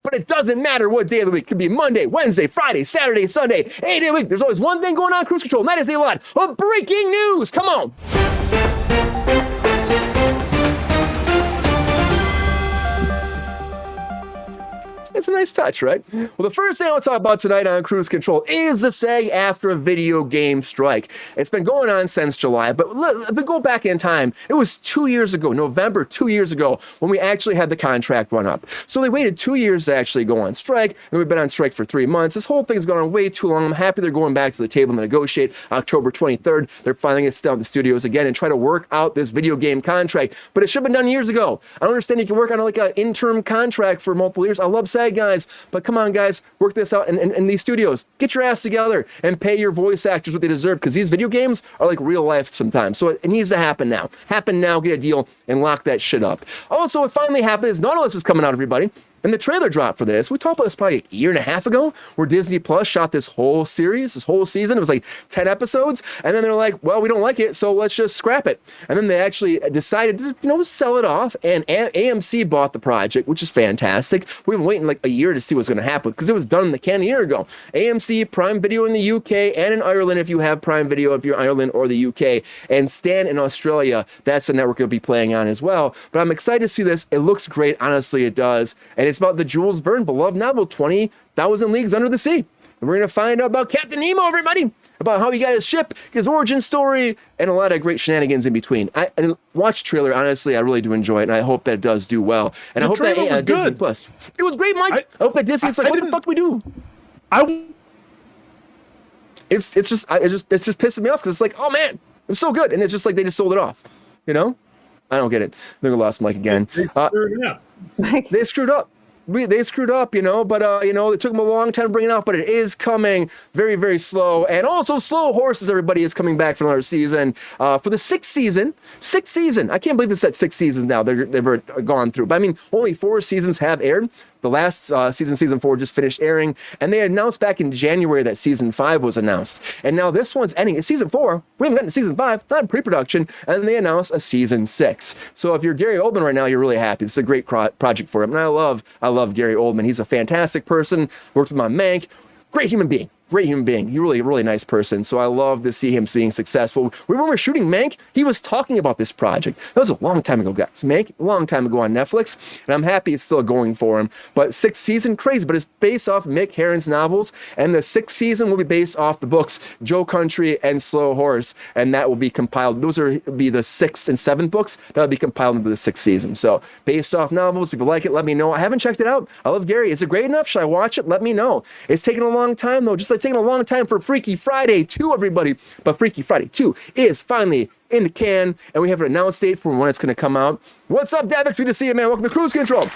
But it doesn't matter what day of the week. It could be Monday, Wednesday, Friday, Saturday, Sunday, 8 day a week. There's always one thing going on in Kruse Control, and that is a lot of breaking news. Come on. It's a nice touch, right? Well, the first thing I want to talk about tonight on Kruse Control is the SAG-Aftra video game strike. It's been going on since July, but if we go back in time, it was 2 years ago, November 2 years ago, when we actually had the contract run up. So they waited 2 years to actually go on strike, and we've been on strike for 3 months. This whole thing's gone on way too long. I'm happy they're going back to the table to negotiate. October 23rd, they're finally going to sit down at the studios again and try to work out this video game contract, but it should have been done years ago. I don't understand you can work on like an interim contract for multiple years. I love SAG guys, but come on guys, work this out in these studios. Get your ass together and pay your voice actors what they deserve, because these video games are like real life sometimes. So it needs to happen now. Happen now, get a deal, and lock that shit up. Also, what finally happened is Nautilus is coming out, everybody. And the trailer dropped for this. We talked about this probably a year and a half ago, where Disney Plus shot this whole series, this whole season. It was like 10 episodes. And then they're like, well, we don't like it, so let's just scrap it. And then they actually decided to, sell it off. And AMC bought the project, which is fantastic. We've been waiting like a year to see what's going to happen, because it was done in the can a year ago. AMC, Prime Video in the UK and in Ireland, if you have Prime Video, if you're in Ireland or the UK. And Stan in Australia, that's the network it'll be playing on as well. But I'm excited to see this. It looks great. Honestly, it does. And it's about the Jules Verne beloved novel, 20,000 Leagues Under the Sea. And we're going to find out about Captain Nemo, everybody, about how he got his ship, his origin story, and a lot of great shenanigans in between. And watch the trailer. Honestly, I really do enjoy it, and I hope that it does do well. And I hope that was Disney good. Plus. It was great, Mike. I hope that Disney's like, what the fuck do we do? It's just pissing me off, because it's like, oh man, it was so good, and it's just like they just sold it off. I don't get it. I think I lost Mike again. They screwed up. They screwed up, but, it took them a long time to bring it out, but it is coming very, very slow. And also Slow Horses, everybody, is coming back for another season, for the sixth season. I can't believe it's at 6 seasons now they've gone through. But I mean, only 4 seasons have aired. The last season 4 just finished airing, and they announced back in January that season 5 was announced. And now this one's ending. It's season 4. We haven't gotten to season 5. It's not in pre-production, and they announced a season 6. So if you're Gary Oldman right now, you're really happy. It's a great project for him, and I love Gary Oldman. He's a fantastic person. Worked with my Mank. Great human being. He's really, really nice person. So I love to see him being successful. When we were shooting Mank, he was talking about this project. That was a long time ago, guys. Mank, a long time ago on Netflix. And I'm happy it's still going for him. But 6th season, crazy. But it's based off Mick Herron's novels. And the 6th season will be based off the books Joe Country and Slow Horse. And that will be compiled. Those will be the 6th and 7th books. That'll be compiled into the 6th season. So based off novels, if you like it, let me know. I haven't checked it out. I love Gary. Is it great enough? Should I watch it? Let me know. It's taking a long time, though. Just like taking a long time for Freaky Friday 2, everybody. But Freaky Friday 2 is finally in the can, and we have an announced date for when it's going to come out. What's up, Davix? Good to see you, man. Welcome to Kruse Control.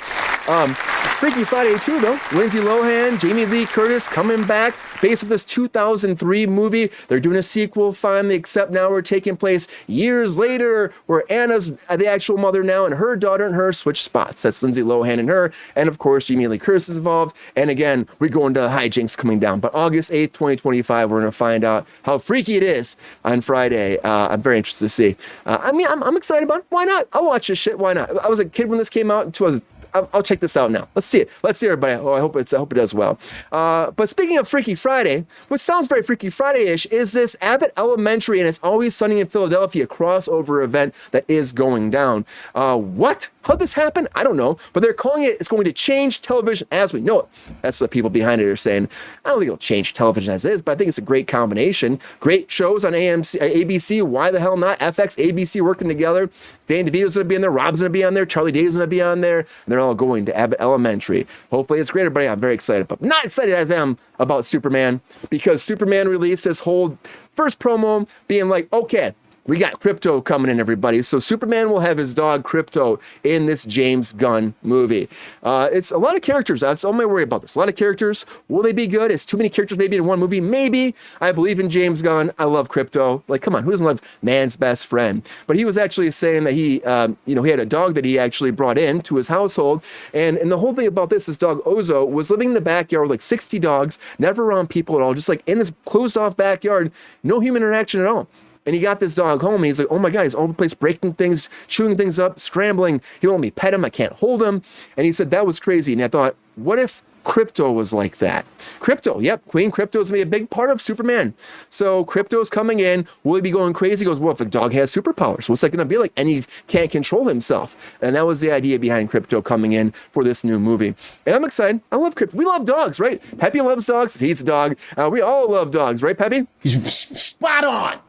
Freaky Friday 2, though. Lindsay Lohan, Jamie Lee Curtis coming back based on this 2003 movie. They're doing a sequel finally, except now we're taking place years later, where Anna's the actual mother now, and her daughter and her switch spots. That's Lindsay Lohan and her, and of course, Jamie Lee Curtis is involved. And again, we go into hijinks coming down. But August 8th, 2025, we're going to find out how freaky it is on Friday. I'm very interested to see. I'm excited about it. Why not? I'll watch this shit. Why not? I was a kid when this came out, and I'll check this out now. Let's see it. Let's see, everybody. I hope it does well. But speaking of Freaky Friday, what sounds very Freaky Friday-ish is this Abbott Elementary and It's Always Sunny in Philadelphia crossover event that is going down. What? How'd this happen? I don't know. But they're calling it's going to change television as we know it. That's the people behind it are saying. I don't think it'll change television as is, but I think it's a great combination. Great shows on ABC. Why the hell not? FX, ABC working together. Dan DeVito's going to be in there. Rob's going to be on there. Charlie Day's going to be on there. And they're all going to Abbott Elementary. Hopefully it's great, everybody. I'm very excited. But not excited as I am about Superman, because Superman released this whole first promo being like, okay, we got KRYPTO coming in, everybody. So Superman will have his dog KRYPTO in this James Gunn movie. It's a lot of characters. That's all my worry about this. A lot of characters. Will they be good? It's too many characters maybe in one movie. Maybe. I believe in James Gunn. I love KRYPTO. Like, come on, who doesn't love man's best friend? But he was actually saying that he had a dog that he actually brought in to his household. And the whole thing about this dog, Ozzy, was living in the backyard with like 60 dogs, never around people at all, just like in this closed off backyard, no human interaction at all. And he got this dog home. And he's like, oh my God, he's all over the place, breaking things, chewing things up, scrambling. He won't let me pet him. I can't hold him. And he said, that was crazy. And I thought, what if KRYPTO was like that? KRYPTO, yep, Queen KRYPTO is going to be a big part of Superman. So KRYPTO's coming in. Will he be going crazy? He goes, well, if the dog has superpowers, what's that going to be like? And he can't control himself. And that was the idea behind KRYPTO coming in for this new movie. And I'm excited. I love KRYPTO. We love dogs, right? Peppy loves dogs. He's a dog. We all love dogs, right, Peppy? He's spot on.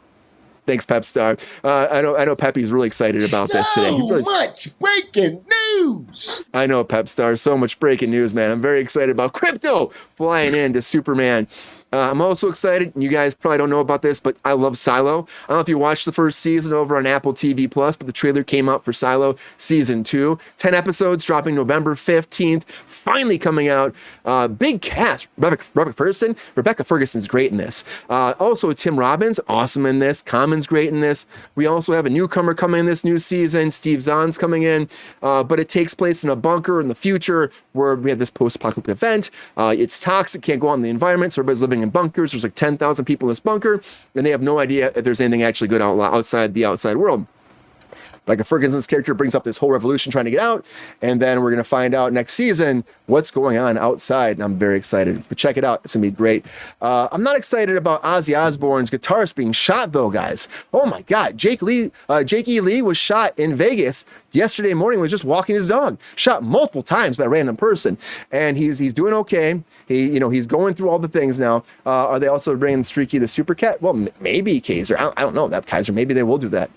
Thanks, Pep Star. I know Peppy's really excited about this today. So much breaking news. I know, Pep Star. So much breaking news, man. I'm very excited about KRYPTO flying into Superman. I'm also excited, and you guys probably don't know about this, but I love Silo. I don't know if you watched the first season over on Apple TV+, but the trailer came out for Silo Season 2. 10 episodes dropping November 15th, finally coming out. Big cast. Rebecca Ferguson's great in this. Also, Tim Robbins, awesome in this. Common's great in this. We also have a newcomer coming in this new season. Steve Zahn's coming in, but it takes place in a bunker in the future where we have this post-apocalyptic event. It's toxic, can't go out in the environment, so everybody's living in bunkers. There's like 10,000 people in this bunker, and they have no idea if there's anything actually good outside the outside world. Rebecca Ferguson's character brings up this whole revolution trying to get out, and then we're going to find out next season what's going on outside, and I'm very excited. But check it out. It's going to be great. I'm not excited about Ozzy Osbourne's guitarist being shot, though, guys. Oh, my God. Jake E. Lee was shot in Vegas yesterday morning. He was just walking his dog. Shot multiple times by a random person, and he's doing okay. He's going through all the things now. Are they also bringing Streaky the Super Cat? Well, maybe Kaiser. I don't know. That Kaiser, maybe they will do that.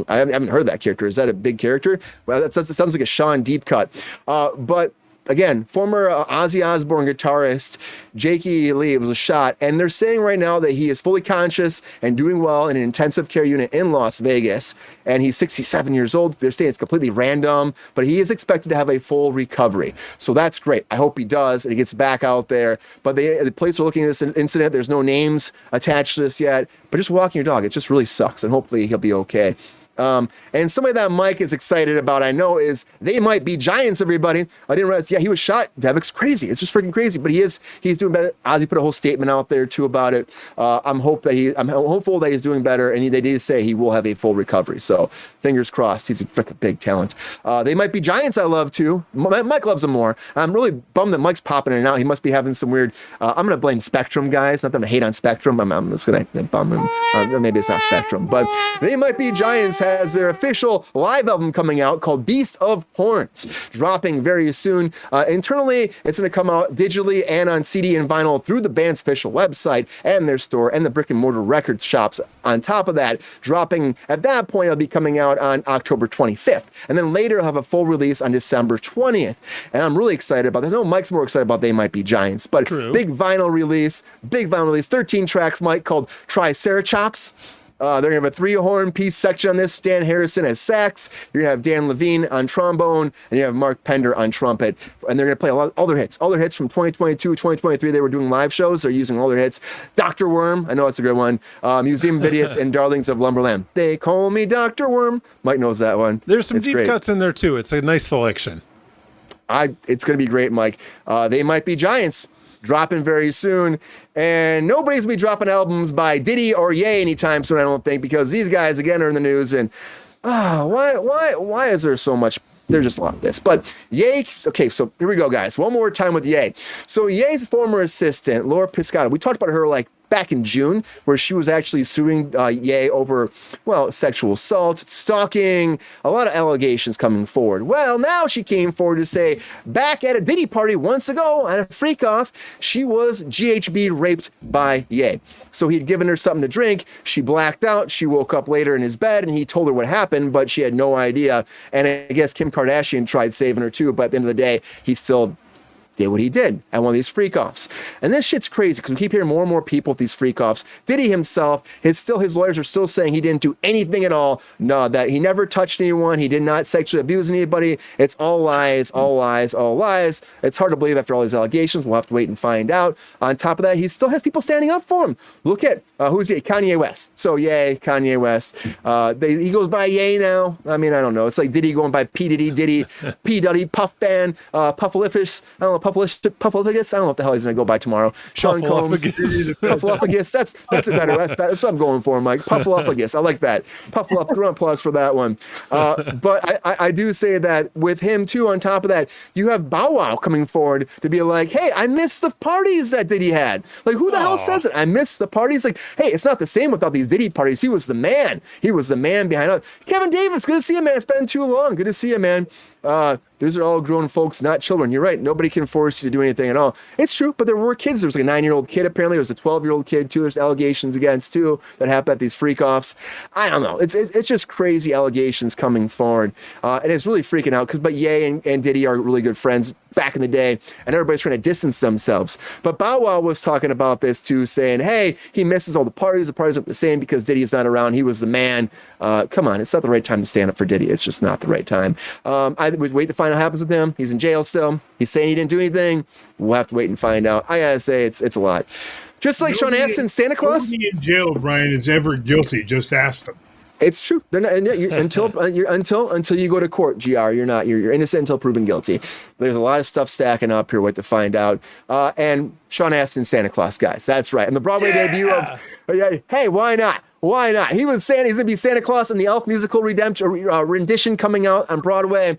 I haven't heard that character. Is that a big character? Well, that sounds like a Sean deep cut. But again, former Ozzy Osbourne guitarist Jake E. Lee was shot, and they're saying right now that he is fully conscious and doing well in an intensive care unit in Las Vegas, and he's 67 years old. They're saying it's completely random, but he is expected to have a full recovery. So that's great. I hope he does, and he gets back out there. But the police are looking at this incident. There's no names attached to this yet, but just walking your dog, it just really sucks, and hopefully he'll be okay. And somebody that Mike is excited about, I know, is They Might Be Giants, everybody. I didn't realize, yeah, he was shot. Devic's crazy. It's just freaking crazy, but he's doing better. Ozzy put a whole statement out there too about it. I'm hopeful that he's doing better, and they did say he will have a full recovery. So fingers crossed. He's a freaking big talent. They Might Be Giants I love too. Mike loves them more. I'm really bummed that Mike's popping in and out. He must be having some weird, I'm going to blame Spectrum, guys. Not that I'm going to hate on Spectrum. I'm just going to bum him. Maybe it's not Spectrum, but They Might Be Giants has their official live album coming out called Beast of Horns, dropping very soon. Internally, it's going to come out digitally and on CD and vinyl through the band's official website and their store and the brick and mortar record shops. On top of that, dropping at that point, it'll be coming out on October 25th. And then later, it'll have a full release on December 20th. And I'm really excited about this. I know Mike's more excited about They Might Be Giants, but True. big vinyl release, 13 tracks, Mike, called Triceratops. They're going to have a 3-horn piece section on this. Stan Harrison as sax. You're going to have Dan Levine on trombone, and you have Mark Pender on trumpet. And they're going to play all their hits from 2022, 2023. They were doing live shows. They're using all their hits. Dr. Worm, I know it's a good one. Museum of Idiots and Darlings of Lumberland. They call me Dr. Worm. Mike knows that one. There's some deep cuts in there too. It's a nice selection. It's going to be great, Mike. They Might Be Giants. Dropping very soon, and nobody's gonna be dropping albums by Diddy or Ye anytime soon, I don't think, because these guys again are in the news. And why is there so much? There's just a lot of this. But Ye, okay, so here we go, guys. One more time with Ye. So Ye's former assistant, Laura Piscotto, we talked about her like back in June, where she was actually suing Ye over, sexual assault, stalking, a lot of allegations coming forward. Well, now she came forward to say, back at a Diddy party once ago, at a freak off, she was GHB raped by Ye. So he'd given her something to drink, she blacked out, she woke up later in his bed, and he told her what happened, but she had no idea. And I guess Kim Kardashian tried saving her too, but at the end of the day, he still did what he did at one of these freak-offs. And this shit's crazy because we keep hearing more and more people with these freak-offs. Diddy himself, his lawyers are still saying he didn't do anything at all. No, that he never touched anyone. He did not sexually abuse anybody. It's all lies, all lies, all lies. It's hard to believe after all these allegations. We'll have to wait and find out. On top of that, he still has people standing up for him. Look at, who's he? Kanye West. So, Ye, Kanye West. He goes by Ye now. I mean, I don't know. It's like Diddy going by P. Diddy, P. Diddy, Puff Band, Puffalicious. I don't know, Puffalophagus. I don't know what the hell he's going to go by tomorrow. Sean Combs. Puffalophagus. That's a better. That's what I'm going for, Mike. Puffalophagus. I like that. Puffalophagus. Applause for that one. But I do say that with him too. On top of that, you have Bow Wow coming forward to be like, hey, I missed the parties that Diddy had. Like, who the hell says it? I missed the parties. Like, hey, it's not the same without these Diddy parties. He was the man. He was the man behind it. Kevin Davis, good to see you, man. It's been too long. Good to see you, man. These are all grown folks, not children. You're right. Nobody can force you to do anything at all. It's true, but there were kids. There was like a 9-year-old kid, apparently. There was a 12-year-old kid, too. There's allegations against, too, that happened at these freak-offs. I don't know. It's just crazy allegations coming forward. And it's really freaking out but Ye and Diddy are really good friends back in the day, and everybody's trying to distance themselves. But Bow Wow was talking about this, too, saying, hey, he misses all the parties. The parties aren't the same because Diddy's not around. He was the man. Come on. It's not the right time to stand up for Diddy. It's just not the right time. I would wait to find out what happens with him. He's in jail still. He's saying he didn't do anything. We'll have to wait and find out. I gotta say, it's a lot. Just like Sean Astin, Santa Claus. Nobody in jail, Brian, is ever guilty. Just ask them. It's true. They're not until you go to court, GR. You're innocent until proven guilty. There's a lot of stuff stacking up here. Wait to find out. And Sean Astin, Santa Claus, guys. That's right. And the Broadway debut of hey, why not? Why not? He's going to be Santa Claus in the Elf musical rendition coming out on Broadway,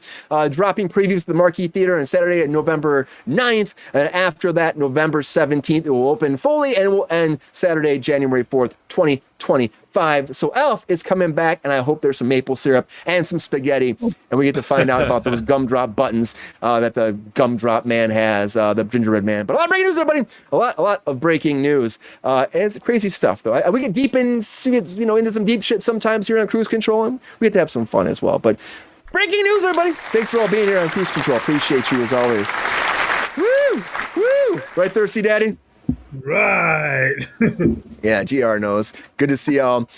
dropping previews at the Marquee Theater on Saturday, November 9th. And after that, November 17th, it will open fully and will end Saturday, January 4th, 2025. So Elf is coming back, and I hope there's some maple syrup and some spaghetti, and we get to find out about those gumdrop buttons that the gumdrop man has, the gingerbread man. But a lot of breaking news, everybody. A lot of breaking news. And it's crazy stuff, though. We get deep into some deep shit sometimes here on Kruse Control, and we get to have some fun as well. But breaking news, everybody. Thanks for all being here on Kruse Control. Appreciate you as always. Woo! Woo! Right, Thirsty Daddy? Right. Yeah, GR knows. Good to see y'all.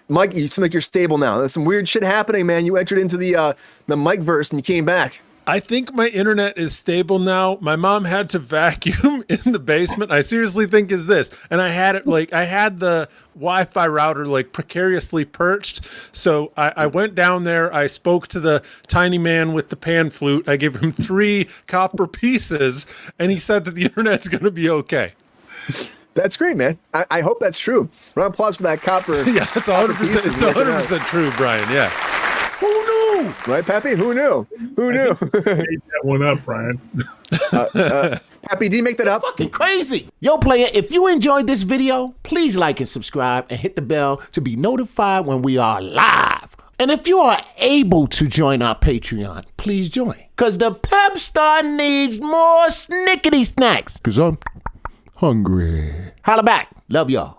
Mike, you seem like you're stable now. There's some weird shit happening, man. You entered into the Mike-verse and you came back. I think my internet is stable now. My mom had to vacuum in the basement. I seriously think is this. And I had the Wi-Fi router precariously perched. So I went down there. I spoke to the tiny man with the pan flute. I gave him 3 copper pieces, and he said that the internet's going to be okay. That's great, man. I hope that's true. Round of applause for that copper. Yeah, it's 100%. It's 100% true, Brian. Yeah. Who knew? Right, Pappy? Who knew? Who knew? Made that one up, Brian. Pappy, did you make that up? Fucking crazy. Yo, player, if you enjoyed this video, please like and subscribe and hit the bell to be notified when we are live. And if you are able to join our Patreon, please join. Because the pep star needs more snickety snacks. Because I'm hungry. Holla back. Love y'all.